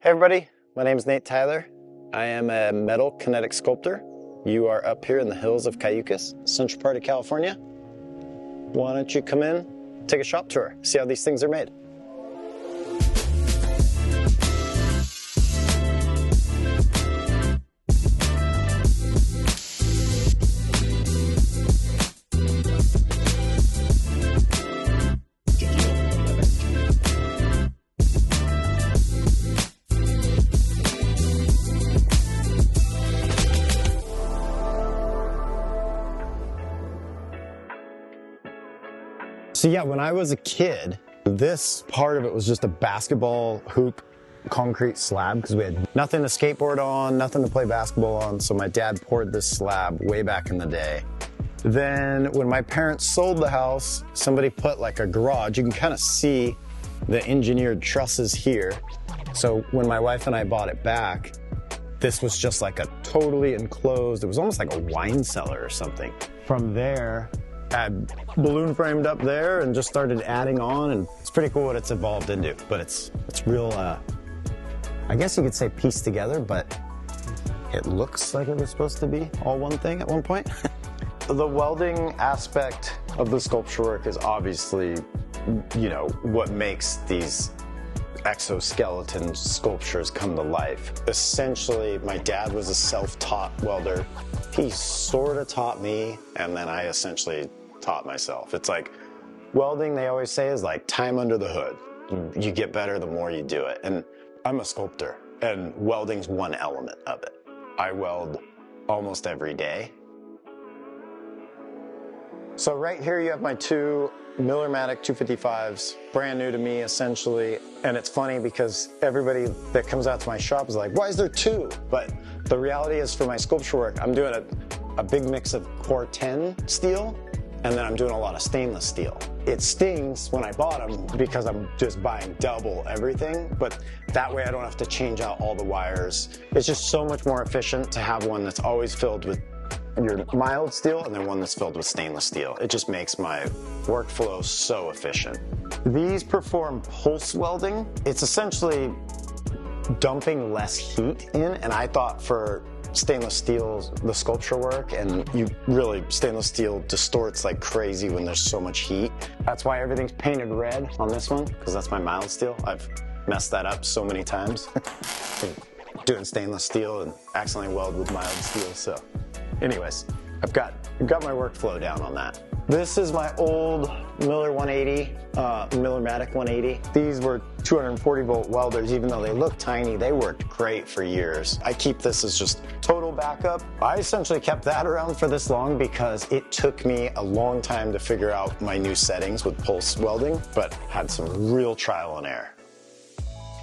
Hey everybody, my name is Nate Tyler. I am a metal kinetic sculptor. You are up here in the hills of Cayucas, central part of California. Why don't you come in, take a shop tour, see how these things are made. So yeah, when I was a kid, this part of it was just a basketball hoop concrete slab because we had nothing to skateboard on, nothing to play basketball on, so my dad poured this slab way back in the day. Then when my parents sold the house, somebody put like a garage. You can kind of see the engineered trusses here. So when my wife and I bought it back, this was just like a totally enclosed, it was almost like a wine cellar or something. From there, I balloon framed up there and just started adding on, and it's pretty cool what it's evolved into. But it's real, I guess you could say pieced together, but it looks like it was supposed to be all one thing at one point. The welding aspect of the sculpture work is obviously, you know, what makes these exoskeleton sculptures come to life. Essentially, my dad was a self-taught welder. He sort of taught me, and then I essentially taught myself. It's like welding, they always say, is like time under the hood. You get better the more you do it. And I'm a sculptor, and welding's one element of it. I weld almost every day. So right here you have my two Millermatic 255s, brand new to me essentially. And it's funny because everybody that comes out to my shop is like, why is there two? But the reality is, for my sculpture work, I'm doing a big mix of Core 10 steel, and then I'm doing a lot of stainless steel. It stings when I bought them because I'm just buying double everything, but that way I don't have to change out all the wires. It's just so much more efficient to have one that's always filled with your mild steel and then one that's filled with stainless steel. It just makes my workflow so efficient. These perform pulse welding. It's essentially dumping less heat in, and I thought for stainless steel, the sculpture work, and stainless steel distorts like crazy when there's so much heat. That's why everything's painted red on this one, because that's my mild steel. I've messed that up so many times. Doing stainless steel and accidentally weld with mild steel, so. Anyways, I've got my workflow down on that. This is my old Miller 180, Millermatic 180. These were 240 volt welders. Even though they look tiny, they worked great for years. I keep this as just total backup. I essentially kept that around for this long because it took me a long time to figure out my new settings with pulse welding, but had some real trial and error.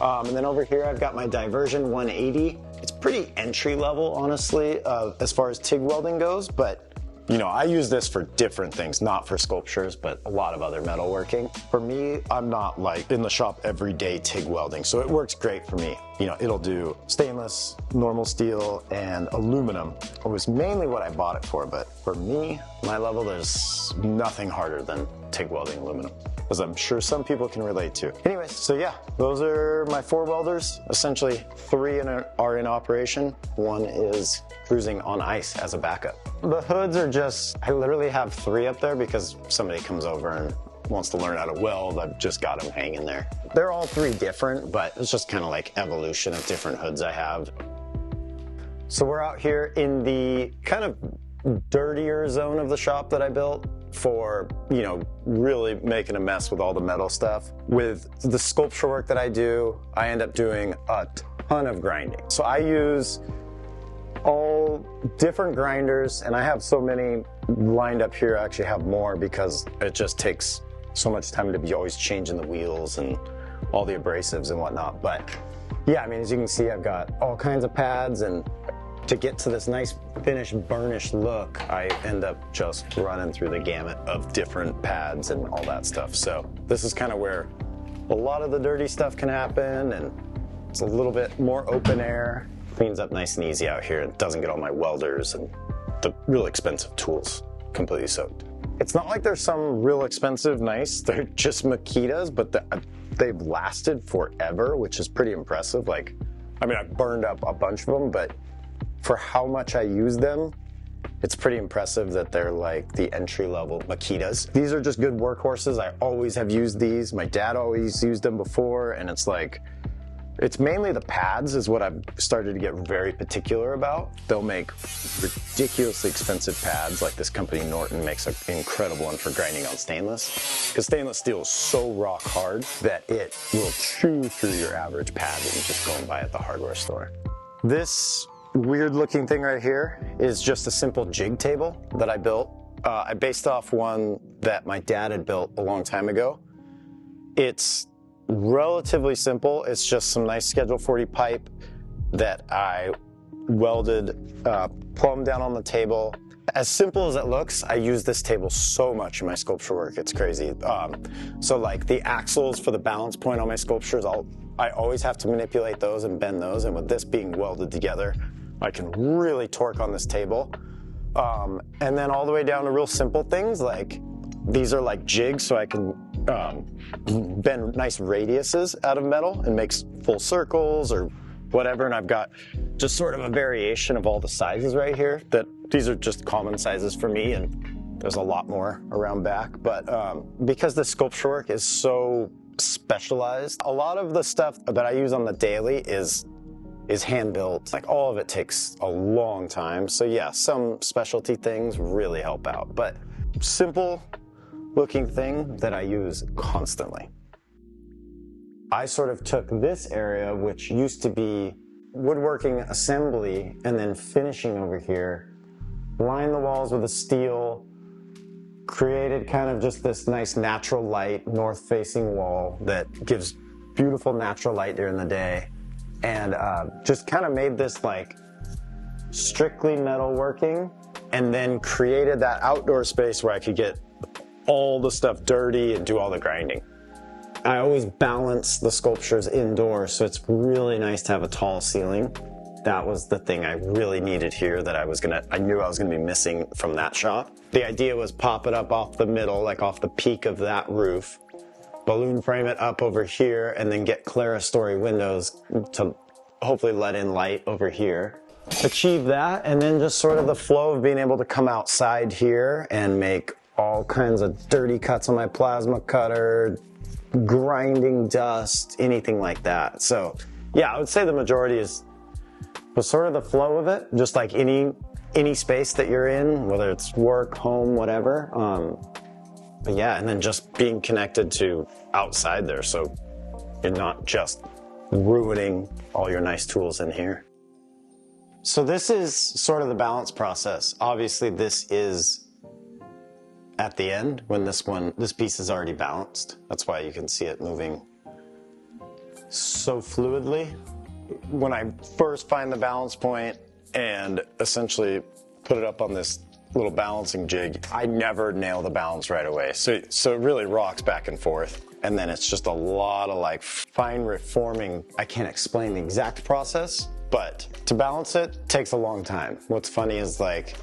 And then over here, I've got my Diversion 180. It's pretty entry level, honestly, as far as TIG welding goes, but you know, I use this for different things, not for sculptures, but a lot of other metalworking. For me, I'm not like in the shop every day TIG welding, so it works great for me. You know, it'll do stainless, normal steel, and aluminum. It was mainly what I bought it for, but for me, my level, there's nothing harder than TIG welding aluminum, as I'm sure some people can relate to. Anyways, so yeah, those are my 4 welders. Essentially, 3 are in operation. 1 is cruising on ice as a backup. The hoods are just, I literally have 3 up there because somebody comes over and wants to learn how to weld. I've just got them hanging there. They're all 3 different, but it's just kind of like evolution of different hoods I have. So we're out here in the kind of dirtier zone of the shop that I built for, you know, really making a mess with all the metal stuff. With the sculpture work that I do, I end up doing a ton of grinding. So I use all different grinders, and I have so many lined up here. I actually have more because it just takes so much time to be always changing the wheels and all the abrasives and whatnot. But yeah, I mean, as you can see, I've got all kinds of pads, and to get to this nice finished burnished look, I end up just running through the gamut of different pads and all that stuff. So this is kind of where a lot of the dirty stuff can happen, and it's a little bit more open air. Cleans up nice and easy out here. It doesn't get all my welders and the real expensive tools completely soaked. It's not like they're some real expensive, nice. They're just Makitas, but they've lasted forever, which is pretty impressive. Like, I mean, I've burned up a bunch of them, but for how much I use them, it's pretty impressive that they're like the entry-level Makitas. These are just good workhorses. I always have used these. My dad always used them before, and it's like, it's mainly the pads is what I've started to get very particular about. They'll make ridiculously expensive pads, like this company Norton makes an incredible one for grinding on stainless. Because stainless steel is so rock hard that it will chew through your average pad when you just go and buy it at the hardware store. This weird looking thing right here is just a simple jig table that I built. I based off one that my dad had built a long time ago. It's relatively simple. It's just some nice Schedule 40 pipe that I welded, plumbed down on the table. As simple as it looks, I use this table so much in my sculpture work. It's crazy. So like the axles for the balance point on my sculptures, I always have to manipulate those and bend those. And with this being welded together, I can really torque on this table. And then all the way down to real simple things like these are like jigs, so I can bend nice radiuses out of metal and makes full circles or whatever. And I've got just sort of a variation of all the sizes right here. That these are just common sizes for me, and there's a lot more around back. But because the sculpture work is so specialized, a lot of the stuff that I use on the daily is hand built. Like all of it takes a long time. So yeah, some specialty things really help out, but simple looking thing that I use constantly. I sort of took this area, which used to be woodworking assembly and then finishing over here, lined the walls with a steel, created kind of just this nice natural light, north-facing wall that gives beautiful natural light during the day, and just kind of made this like strictly metalworking, and then created that outdoor space where I could get all the stuff dirty and do all the grinding. I always balance the sculptures indoors, so it's really nice to have a tall ceiling. That was the thing I really needed here that I knew I was gonna be missing from that shop. The idea was pop it up off the middle, like off the peak of that roof, balloon frame it up over here, and then get clerestory windows to hopefully let in light over here. Achieve that, and then just sort of the flow of being able to come outside here and make all kinds of dirty cuts on my plasma cutter, grinding dust, anything like that. So yeah, I would say the majority was sort of the flow of it, just like any space that you're in, whether it's work, home, whatever. But yeah, and then just being connected to outside there, so you're not just ruining all your nice tools in here. So this is sort of the balance process. Obviously this is at the end when this piece is already balanced. That's why you can see it moving so fluidly. When I first find the balance point and essentially put it up on this little balancing jig, I never nail the balance right away. So it really rocks back and forth. And then it's just a lot of like fine reforming. I can't explain the exact process, but to balance it takes a long time. What's funny is like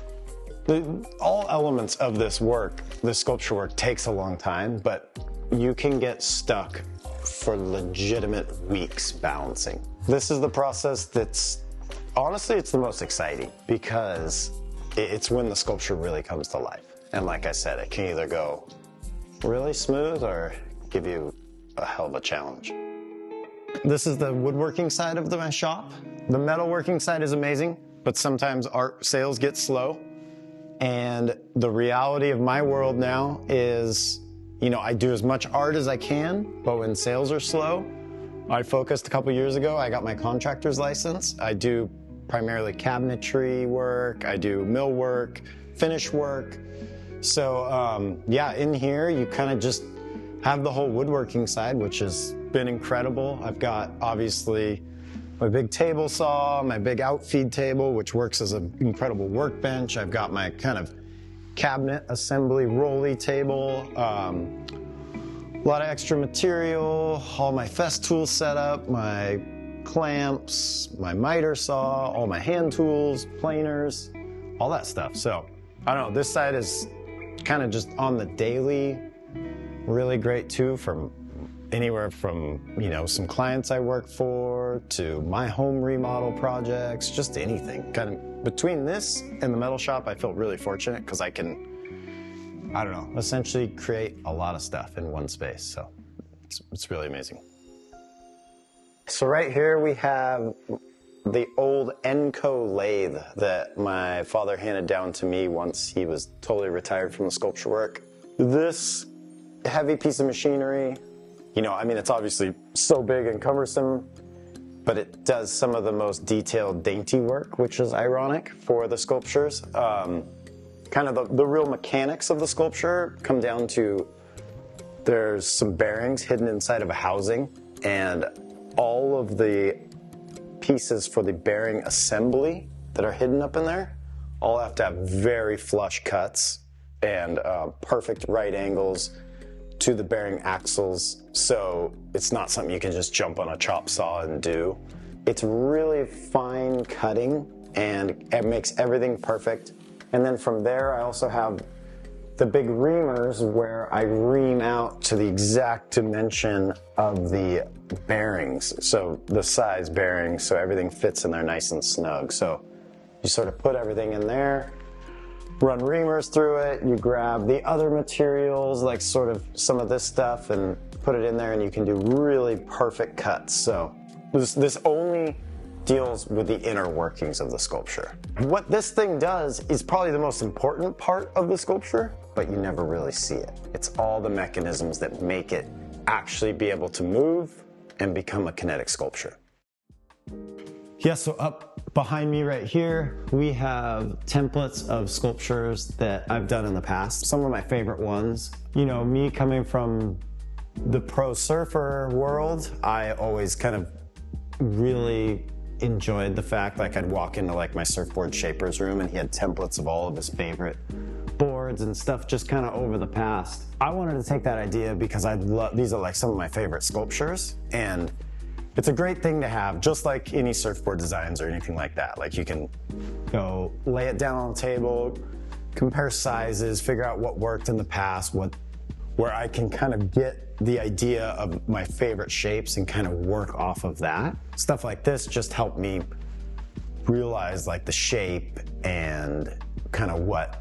all elements of this work, this sculpture work takes a long time, but you can get stuck for legitimate weeks balancing. This is the process that's, honestly, it's the most exciting because it's when the sculpture really comes to life. And like I said, it can either go really smooth or give you a hell of a challenge. This is the woodworking side of my shop. The metalworking side is amazing, but sometimes art sales get slow. And the reality of my world now is, you know, I do as much art as I can, but when sales are slow, I focused a couple years ago, I got my contractor's license. I do primarily cabinetry work, I do mill work, finish work. So yeah, in here you kind of just have the whole woodworking side, which has been incredible. I've got obviously my big table saw, my big outfeed table, which works as an incredible workbench. I've got my kind of cabinet assembly rolly table, a lot of extra material, all my fest tools set up, my clamps, my miter saw, all my hand tools, planers, all that stuff. So I don't know, this side is kind of just on the daily, really great too for anywhere from, you know, some clients I work for to my home remodel projects, just anything. Kind of between this and the metal shop, I feel really fortunate because I can, I don't know, essentially create a lot of stuff in one space. So it's really amazing. So right here we have the old Enco lathe that my father handed down to me once he was totally retired from the sculpture work. This heavy piece of machinery, you know, I mean, it's obviously so big and cumbersome, but it does some of the most detailed, dainty work, which is ironic for the sculptures. Kind of the real mechanics of the sculpture come down to there's some bearings hidden inside of a housing, and all of the pieces for the bearing assembly that are hidden up in there all have to have very flush cuts and perfect right angles to the bearing axles, so it's not something you can just jump on a chop saw and do. It's really fine cutting and it makes everything perfect. And then from there I also have the big reamers where I ream out to the exact dimension of the bearings, so the size bearings, so everything fits in there nice and snug. So you sort of put everything in there, run reamers through it, you grab the other materials like sort of some of this stuff and put it in there, and you can do really perfect cuts. So this only deals with the inner workings of the sculpture. What this thing does is probably the most important part of the sculpture, but you never really see it. It's all the mechanisms that make it actually be able to move and become a kinetic sculpture. Yeah, so up behind me right here, we have templates of sculptures that I've done in the past. Some of my favorite ones. You know, me coming from the pro surfer world, I always kind of really enjoyed the fact like I'd walk into like my surfboard shaper's room and he had templates of all of his favorite boards and stuff just kind of over the past. I wanted to take that idea because these are like some of my favorite sculptures, and it's a great thing to have, just like any surfboard designs or anything like that. Like you can go lay it down on the table, compare sizes, figure out what worked in the past, where I can kind of get the idea of my favorite shapes and kind of work off of that. Stuff like this just helped me realize like the shape and kind of what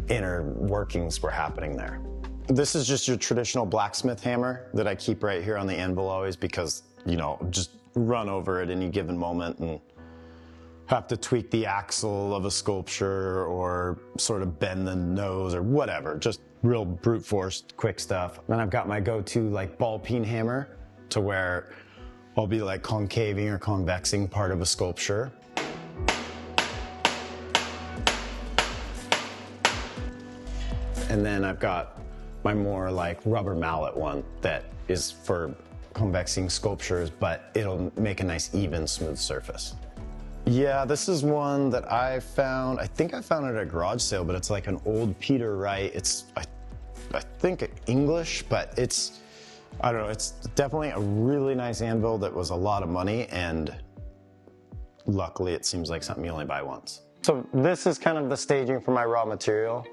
inner workings were happening there. This is just your traditional blacksmith hammer that I keep right here on the anvil always because, you know, just run over at any given moment and have to tweak the axle of a sculpture or sort of bend the nose or whatever, just real brute force, quick stuff. Then I've got my go-to like ball peen hammer to where I'll be like concaving or convexing part of a sculpture. And then I've got my more like rubber mallet one that is for convexing sculptures, but it'll make a nice even smooth surface. Yeah, this is one that I found, I think I found it at a garage sale, but it's like an old Peter Wright. It's, I think English, but it's, I don't know, it's definitely a really nice anvil that was a lot of money, and luckily it seems like something you only buy once. So this is kind of the staging for my raw material.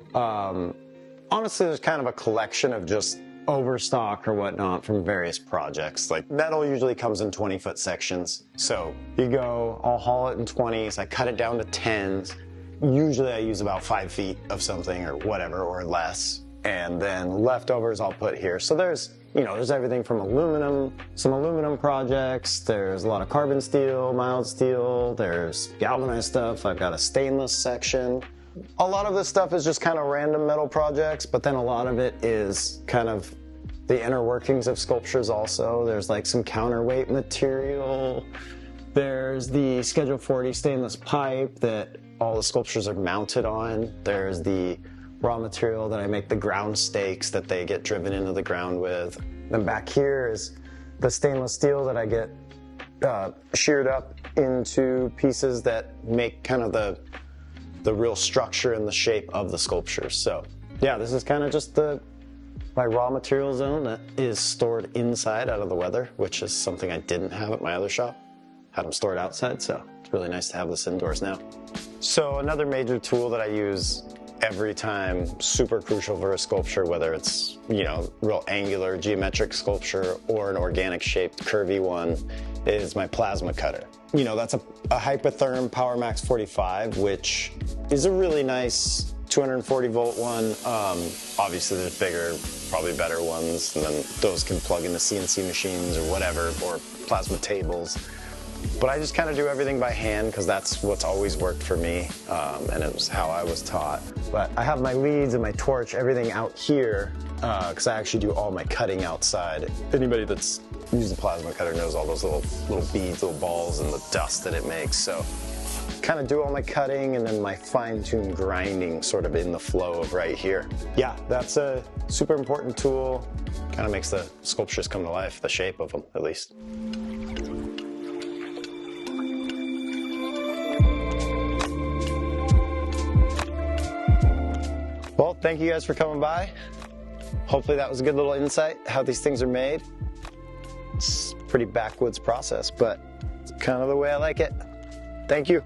Honestly, there's kind of a collection of just overstock or whatnot from various projects. Like metal usually comes in 20-foot sections. So you go, I'll haul it in 20s, I cut it down to 10s. Usually I use about 5 feet of something or whatever or less. And then leftovers I'll put here. So there's, you know, there's everything from aluminum, some aluminum projects, there's a lot of carbon steel, mild steel, there's galvanized stuff, I've got a stainless section. A lot of this stuff is just kind of random metal projects, but then a lot of it is kind of the inner workings of sculptures also. There's like some counterweight material. There's the Schedule 40 stainless pipe that all the sculptures are mounted on. There's the raw material that I make the ground stakes that they get driven into the ground with. Then back here is the stainless steel that I get sheared up into pieces that make kind of the real structure and the shape of the sculpture. So yeah, this is kind of just my raw material zone that is stored inside out of the weather, which is something I didn't have at my other shop. Had them stored outside, so it's really nice to have this indoors now. So another major tool that I use every time super crucial for a sculpture, whether it's, you know, real angular geometric sculpture or an organic shaped curvy one, is my plasma cutter. You know, that's a Hypotherm PowerMax 45, which is a really nice 240 volt one. Obviously there's bigger, probably better ones, and then those can plug into CNC machines or whatever, or plasma tables. But I just kind of do everything by hand because that's what's always worked for me, and it was how I was taught. But I have my leads and my torch, everything out here, because I actually do all my cutting outside. Anybody that's used a plasma cutter knows all those little beads, little balls, and the dust that it makes. So kind of do all my cutting and then my fine-tuned grinding sort of in the flow of right here. Yeah, that's a super important tool. Kind of makes the sculptures come to life, the shape of them at least. Well, thank you guys for coming by. Hopefully that was a good little insight how these things are made. It's a pretty backwoods process, but it's kind of the way I like it. Thank you.